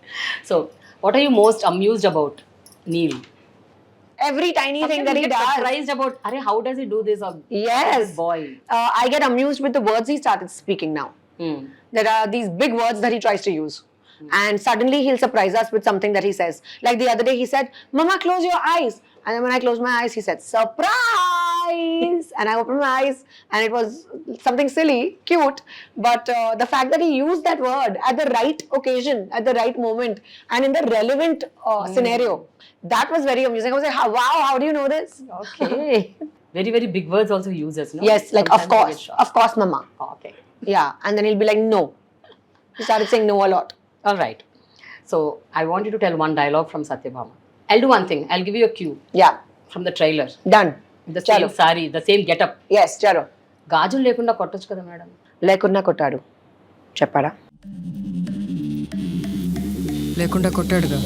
So what are you most amused about Neil? Every tiny thing that he does. Surprised about, how does he do this? Or Yes. this boy. I get amused with the words he started speaking now. There are these big words that he tries to use. And suddenly he'll surprise us with something that he says. Like the other day he said, "Mama, close your eyes." And then when I closed my eyes, he said, "Surprise!" eyes. And I opened my eyes and it was something silly, cute. But the fact that he used that word at the right occasion, at the right moment, and in the relevant scenario, that was very amusing. I was like, wow, how do you know this? Okay. Very, very big words also he uses, no? Yes, like, Sometimes I get shocked. of course, mama. Okay. Yeah, and then he'll be like, no. He started saying no a lot. All right. So I want you to tell one dialogue from Satyabhama. I'll do one thing. I'll give you a cue Yeah, from the trailer. done. The same Chalo. sari, the same getup. Yes, chalo. గాజులు లేకుండా కొట్టొచ్చు కదా madam. లేకున్నా కొట్టాడు చెప్పాడా? లేకుండా కొట్టాడుగా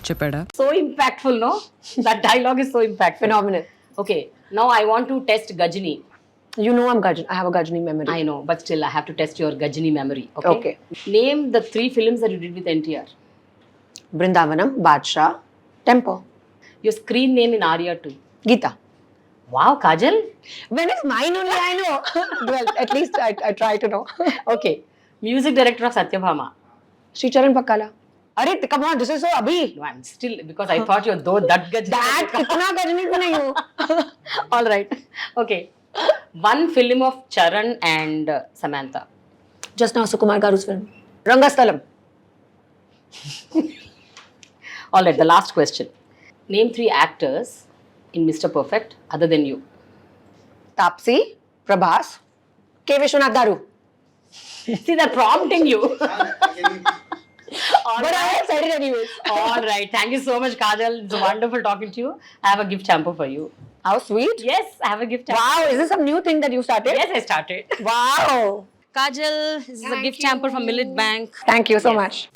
చెప్పాడా? So impactful, no? That dialogue is so impactful. Phenomenal. Okay. Now I want to test Gajini. You know I'm Gajini. I have a Gajini memory. I know, but still I have to test your Gajini memory. Okay. Okay. Name the 3 films that you did with NTR. Brindavanam, Badshah, Tempo, Your screen name in Arya 2. Geeta. Wow, Kajal. When it's mine only, I know. Well, at least I try to know. Okay. Music director of Satyabhama. Sri Charan Pakala. Arey, come on, this is so abhi. No, I'm still, because I thought you're though that Gajini. That kitna Gajini to nahi ho. All right. Okay. One film of Charan and Samantha. Just now, Sukumar Garu's film. Rangasthalam. All right, the last question. Name 3 actors in Mr. Perfect other than you. Taapsee, Prabhas, K. Vishwanath Daru. See, they're prompting you. But I have said it anyways. All right. Thank you so much, Kajal. It's wonderful talking to you. I have a gift hamper for you. How sweet. Yes, I have a gift hamper. Wow, is this some new thing that you started? Yes, I started. Wow. Kajal, this is a gift hamper from Millet Bank. Thank you so Yes. much.